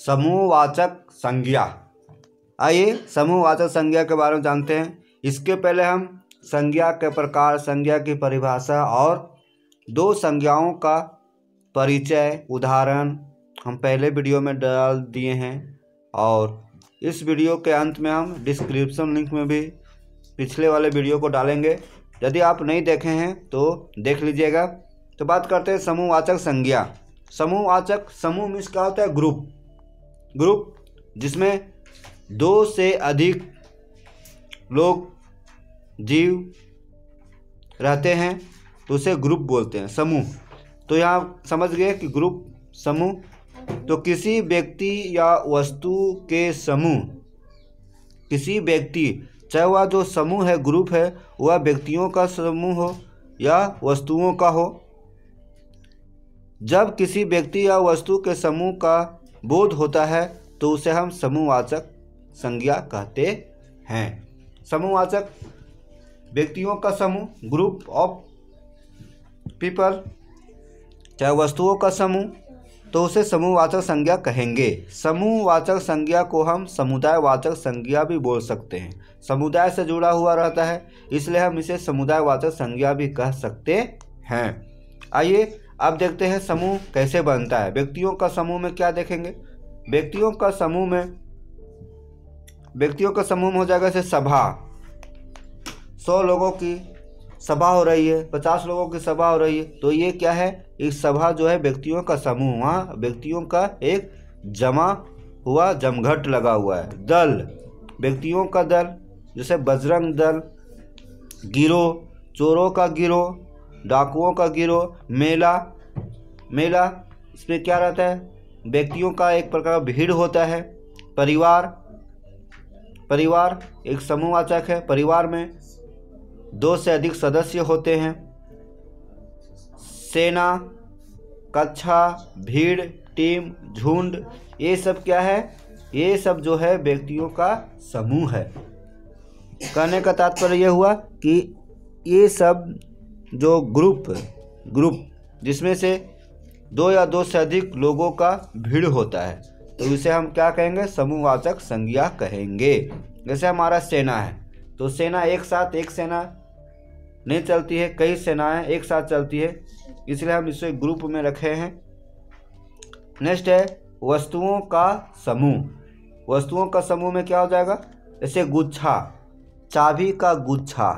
समूहवाचक संज्ञा। आइए समूहवाचक संज्ञा के बारे में जानते हैं। इसके पहले हम संज्ञा के प्रकार, संज्ञा की परिभाषा और दो संज्ञाओं का परिचय, उदाहरण हम पहले वीडियो में डाल दिए हैं और इस वीडियो के अंत में हम डिस्क्रिप्शन लिंक में भी पिछले वाले वीडियो को डालेंगे। यदि आप नहीं देखे हैं तो देख लीजिएगा। तो बात करते हैं समूहवाचक संज्ञा। समूहवाचक, समूह मीन्स क्या होता है? ग्रुप जिसमें दो से अधिक लोग, जीव रहते हैं तो उसे ग्रुप बोलते हैं, समूह। तो यहाँ समझ गए कि ग्रुप, समूह। तो किसी व्यक्ति या वस्तु के समूह, किसी व्यक्ति, चाहे वह जो समूह है, ग्रुप है, वह व्यक्तियों का समूह हो या वस्तुओं का हो, जब किसी व्यक्ति या वस्तु के समूह का बोध होता है तो उसे हम समूहवाचक संज्ञा कहते हैं। समूहवाचक व्यक्तियों का समूह, ग्रुप ऑफ पीपल, चाहे वस्तुओं का समूह, तो उसे समूहवाचक संज्ञा कहेंगे। समूहवाचक संज्ञा को हम समुदायवाचक संज्ञा भी बोल सकते हैं। समुदाय से जुड़ा हुआ रहता है, इसलिए हम इसे समुदायवाचक संज्ञा भी कह सकते हैं। आइए अब देखते हैं समूह कैसे बनता है। व्यक्तियों का समूह में क्या देखेंगे? व्यक्तियों का समूह में हो जाएगा जैसे सभा। 100 लोगों की सभा हो रही है, 50 लोगों की सभा हो रही है, तो ये क्या है? एक सभा जो है व्यक्तियों का समूह, वहाँ व्यक्तियों का एक जमा हुआ, जमघट लगा हुआ है। दल, व्यक्तियों का दल, जैसे बजरंग दल। गिरोह, चोरों का गिरोह, डाकुओं का गिरोह। मेला इसमें क्या रहता है? व्यक्तियों का एक प्रकार का भीड़ होता है। परिवार एक समूहवाचक है। परिवार में 2 से अधिक सदस्य होते हैं। सेना, कक्षा, भीड़, टीम, झुंड, ये सब क्या है? ये सब जो है व्यक्तियों का समूह है। कहने का तात्पर्य यह हुआ कि ये सब जो ग्रुप जिसमें से 2 या 2 से अधिक लोगों का भीड़ होता है, तो इसे हम क्या कहेंगे? समूहवाचक संज्ञा कहेंगे। जैसे हमारा सेना है, तो सेना एक सेना नहीं चलती है, कई सेनाएं एक साथ चलती है, इसलिए हम इसे ग्रुप में रखे हैं। नेक्स्ट है वस्तुओं का समूह। वस्तुओं का समूह में क्या हो जाएगा? जैसे गुच्छा, चाबी का गुच्छा।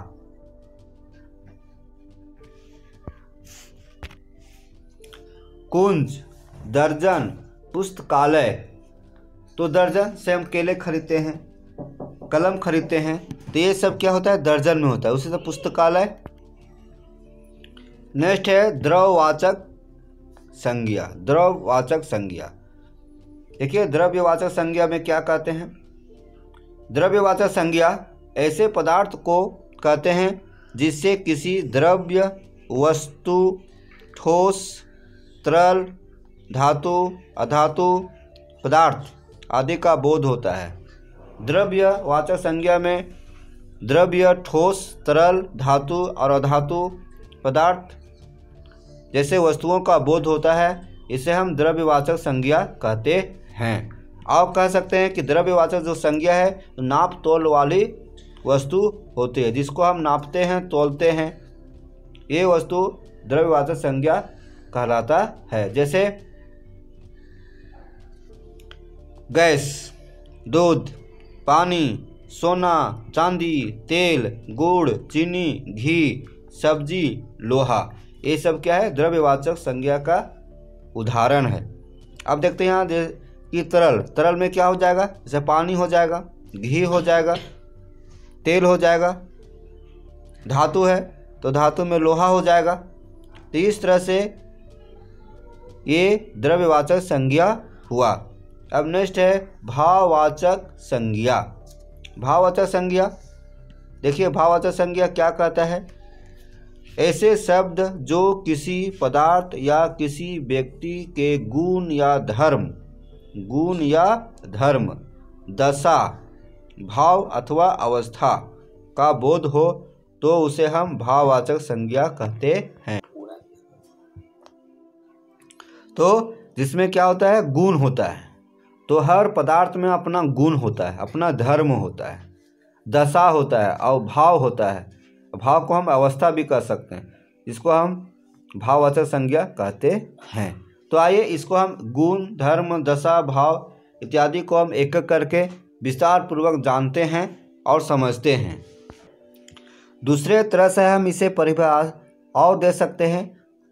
कुंज, दर्जन, पुस्तकालय। तो दर्जन से हम केले खरीदते हैं, कलम खरीदते हैं, तो ये सब क्या होता है? दर्जन में होता है। उसी से पुस्तकालय। नेक्स्ट है द्रव्यवाचक संज्ञा। द्रव्यवाचक संज्ञा, देखिए द्रव्यवाचक संज्ञा में क्या कहते हैं? द्रव्यवाचक संज्ञा ऐसे पदार्थ को कहते हैं जिससे किसी द्रव्य, वस्तु, ठोस, तरल, धातु, अधातु, पदार्थ आदि का बोध होता है। द्रव्यवाचक संज्ञा में द्रव्य, ठोस, तरल, धातु और अधातु पदार्थ जैसे वस्तुओं का बोध होता है, इसे हम द्रव्यवाचक संज्ञा कहते हैं। आप कह सकते हैं कि द्रव्यवाचक जो संज्ञा है, नाप तोल वाली वस्तु होती है, जिसको हम नापते हैं, तोलते हैं, ये वस्तु द्रव्यवाचक संज्ञा कहलाता है। जैसे गैस, दूध, पानी, सोना, चांदी, तेल, गुड़, चीनी, घी, सब्जी, लोहा, ये सब क्या है? द्रव्यवाचक संज्ञा का उदाहरण है। अब देखते हैं यहाँ कि तरल में क्या हो जाएगा? जैसे पानी हो जाएगा, घी हो जाएगा, तेल हो जाएगा। धातु है तो धातु में लोहा हो जाएगा। तो इस तरह से ये द्रव्यवाचक संज्ञा हुआ। अब नेक्स्ट है भाववाचक संज्ञा। भाववाचक संज्ञा, देखिए भाववाचक संज्ञा क्या कहता है? ऐसे शब्द जो किसी पदार्थ या किसी व्यक्ति के गुण या धर्म, दशा, भाव अथवा अवस्था का बोध हो तो उसे हम भाववाचक संज्ञा कहते हैं। तो जिसमें क्या होता है? गुण होता है, तो हर पदार्थ में अपना गुण होता है, अपना धर्म होता है, दशा होता है और भाव होता है। भाव को हम अवस्था भी कह सकते हैं, इसको हम भाववाचक संज्ञा कहते हैं। तो आइए इसको हम गुण, धर्म, दशा, भाव इत्यादि को हम एक एक करके विस्तार पूर्वक जानते हैं और समझते हैं। दूसरे तरह से हम इसे परिभाषा और दे सकते हैं।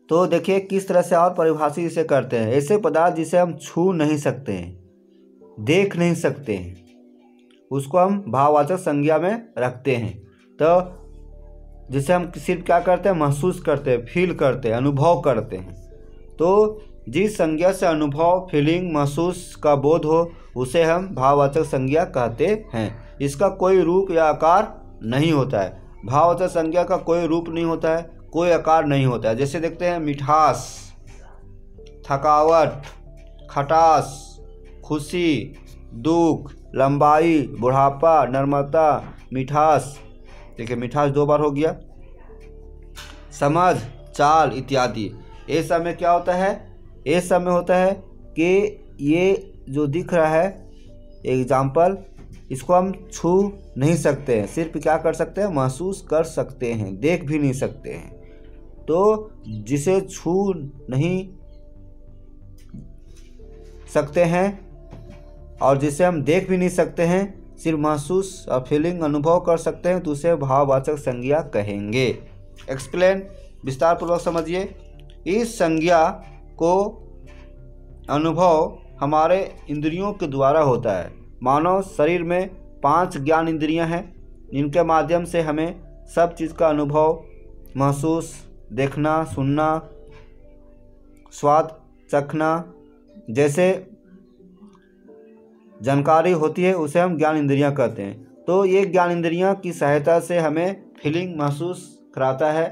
तो देखिए किस तरह से और परिभाषित इसे करते हैं। ऐसे पदार्थ जिसे हम छू नहीं सकते हैं, देख नहीं सकते हैं, उसको हम भाववाचक संज्ञा में रखते हैं। तो जिसे हम सिर्फ क्या करते हैं, महसूस करते हैं, फील करते हैं, अनुभव करते हैं। तो जिस संज्ञा से अनुभव, फीलिंग, महसूस का बोध हो उसे हम भाववाचक संज्ञा कहते हैं। इसका कोई रूप या आकार नहीं होता है। भाववाचक संज्ञा का कोई रूप नहीं होता है, कोई आकार नहीं होता है। जैसे देखते हैं मिठास, थकावट, खटास, खुशी, दुख, लंबाई, बुढ़ापा, नम्रता, मिठास, देखिए मिठास 2 बार हो गया, समझ, चाल इत्यादि। ये सब में क्या होता है, ये सब में होता है कि ये जो दिख रहा है एग्जाम्पल, इसको हम छू नहीं सकते हैं, सिर्फ क्या कर सकते हैं, महसूस कर सकते हैं, देख भी नहीं सकते हैं। तो जिसे छू नहीं सकते हैं और जिसे हम देख भी नहीं सकते हैं, सिर्फ महसूस और फीलिंग, अनुभव कर सकते हैं, तो उसे भाववाचक संज्ञा कहेंगे। एक्सप्लेन, विस्तार पूर्वक समझिए। इस संज्ञा को अनुभव हमारे इंद्रियों के द्वारा होता है। मानव शरीर में 5 ज्ञान इंद्रियां हैं, इनके माध्यम से हमें सब चीज़ का अनुभव, महसूस, देखना, सुनना, स्वाद चखना जैसे जानकारी होती है, उसे हम ज्ञान इंद्रियां कहते हैं। तो ये ज्ञान इंद्रियां की सहायता से हमें फीलिंग महसूस कराता है,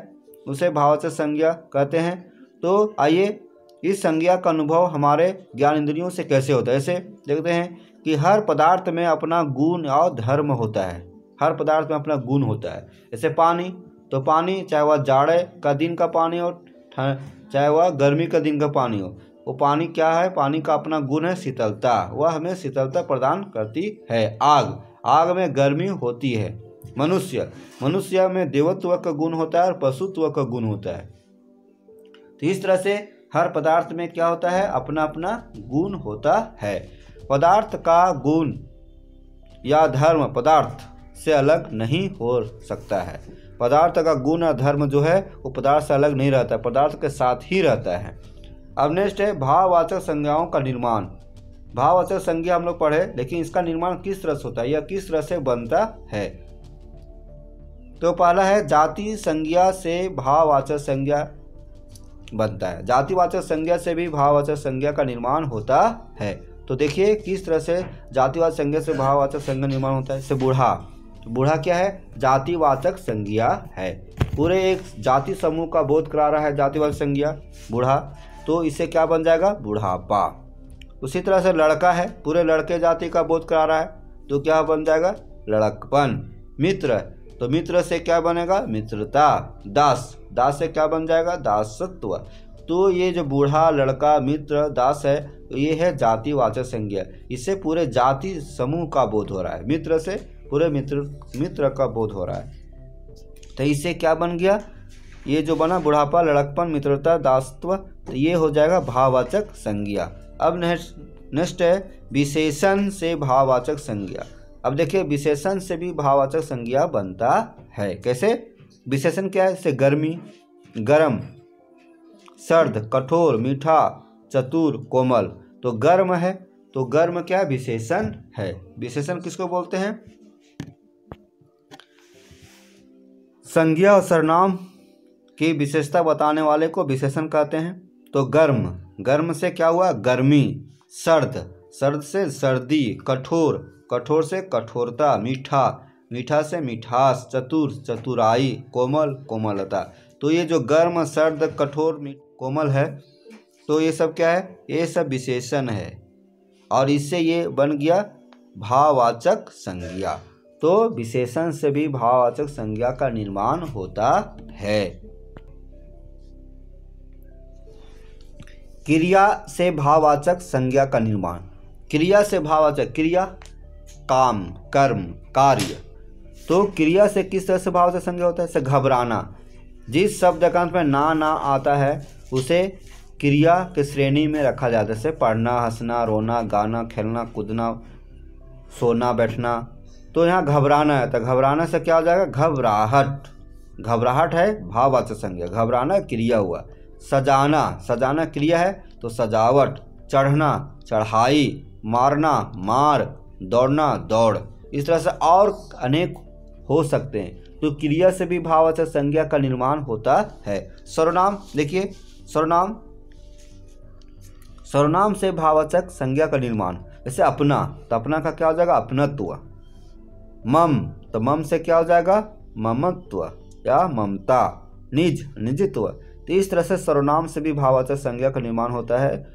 उसे भाववाचक संज्ञा कहते हैं। तो आइए इस संज्ञा का अनुभव हमारे ज्ञान इंद्रियों से कैसे होता है। ऐसे देखते हैं कि हर पदार्थ में अपना गुण और धर्म होता है। हर पदार्थ में अपना गुण होता है। जैसे पानी, तो पानी चाहे वह जाड़े का दिन का पानी हो, चाहे वह गर्मी का दिन का पानी हो, वो पानी क्या है, पानी का अपना गुण है शीतलता, वह हमें शीतलता प्रदान करती है। आग में गर्मी होती है। मनुष्य में देवत्व का गुण होता है और पशुत्व का गुण होता है। तो इस तरह से हर पदार्थ में क्या होता है, अपना अपना गुण होता है। पदार्थ का गुण या धर्म पदार्थ से अलग नहीं हो सकता है। पदार्थ का गुण और धर्म जो है वो पदार्थ से अलग नहीं रहता, पदार्थ के साथ ही रहता है। अब नेक्स्ट है भाववाचक संज्ञाओं का निर्माण। भाववाचक संज्ञा हम लोग पढ़े, लेकिन इसका निर्माण किस तरह से होता है या किस तरह से बनता है। तो पहला है जाति संज्ञा से भाववाचक संज्ञा बनता है। जातिवाचक संज्ञा से भी भाववाचक संज्ञा का निर्माण होता है। तो देखिए किस तरह से जातिवाचक संज्ञा से भाववाचक संज्ञा निर्माण होता है। जैसे बूढ़ा, तो बूढ़ा क्या है, जातिवाचक संज्ञा है। पूरे एक जाति समूह का बोध करा रहा है जातिवाचक संज्ञा बूढ़ा, तो इससे क्या बन जाएगा, बुढ़ापा। उसी तरह से लड़का है, पूरे लड़के जाति का बोध करा रहा है, तो क्या बन जाएगा, लड़कपन। मित्र, तो मित्र से क्या बनेगा, मित्रता। दास से क्या बन जाएगा, दासत्व। तो ये जो बूढ़ा, लड़का, मित्र, दास है, तो ये है जातिवाचक संज्ञा। इससे पूरे जाति समूह का बोध हो रहा है। मित्र से पूरे मित्र का बोध हो रहा है। तो इससे क्या बन गया, ये जो बना बुढ़ापा, लड़कपन, मित्रता, दासत्व, तो ये हो जाएगा भाववाचक संज्ञा। अब नेक्स्ट है विशेषण से भाववाचक संज्ञा। अब देखिए विशेषण से भी भाववाचक संज्ञा बनता है। कैसे, विशेषण क्या है, जैसे गर्मी, गर्म, सर्द, कठोर, मीठा, चतुर, कोमल। तो गर्म है, तो गर्म क्या है, विशेषण है। विशेषण किसको बोलते हैं, संज्ञा और सर्वनाम की विशेषता बताने वाले को विशेषण कहते हैं। तो गर्म से क्या हुआ, गर्मी। सर्द से सर्दी। कठोर से कठोरता। मीठा से मिठास। चतुराई। कोमलता। तो ये जो गर्म, सर्द, कठोर, कोमल है, तो ये सब क्या है, ये सब विशेषण है और इससे ये बन गया भाववाचक संज्ञा। तो विशेषण से भी भाववाचक संज्ञा का निर्माण होता है। क्रिया से भाववाचक संज्ञा का निर्माण। क्रिया से भाववाचक, क्रिया काम, कर्म, कार्य। तो क्रिया से किस तरह से भाववाचक संज्ञा होता है? जैसे घबराना, जिस शब्द का अंत में ना आता है उसे क्रिया के श्रेणी में रखा जाता है। जैसे पढ़ना, हंसना, रोना, गाना, खेलना, कूदना, सोना, बैठना। तो यहाँ घबराना है तो घबराना से क्या हो जाएगा? घबराहट। घबराहट है भाववाचक संज्ञा, घबराना क्रिया हुआ। सजाना, सजाना क्रिया है तो सजावट। चढ़ना, चढ़ाई। मारना, मार। दौड़ना, दौड़। इस तरह से और अनेक हो सकते हैं। तो क्रिया से भी भाववाचक संज्ञा का निर्माण होता है। सर्वनाम देखिए, सर्वनाम, सर्वनाम से भाववाचक संज्ञा का निर्माण। जैसे अपना, तो अपना का क्या हो जाएगा? अपनत्व। मम, तो मम से क्या हो जाएगा? ममत्व या ममता। निज, निजित्व। तो इस तरह से सर्वनाम से भी भाववाचक संज्ञा का निर्माण होता है।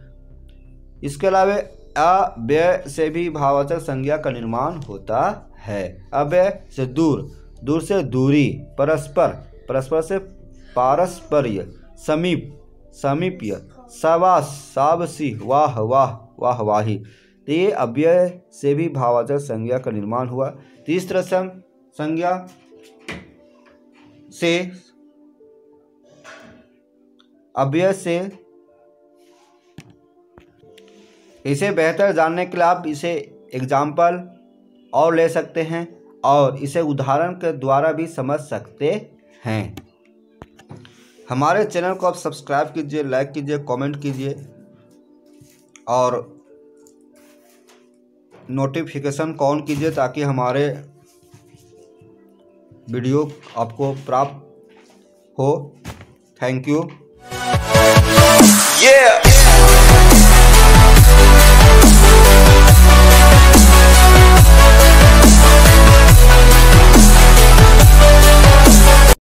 इसके अलावा अव्यय से भी भाववाचक संज्ञा का निर्माण होता है। अव्यय से दूर, दूर से दूरी। परस्पर, परस्पर से पारस्पर्य। समीप, समीप्य। शाबाश, शाबाशी। वाह वाह, वाहवाही। तो ये अव्यय से भी भाववाचक संज्ञा का निर्माण हुआ। तो इस तरह से हम संज्ञा से, अव्यय से, इसे बेहतर जानने के लिए आप इसे एग्जाम्पल और ले सकते हैं और इसे उदाहरण के द्वारा भी समझ सकते हैं। हमारे चैनल को आप सब्सक्राइब कीजिए, लाइक कीजिए, कमेंट कीजिए और नोटिफिकेशन ऑन कीजिए ताकि हमारे वीडियो आपको प्राप्त हो। Thank you.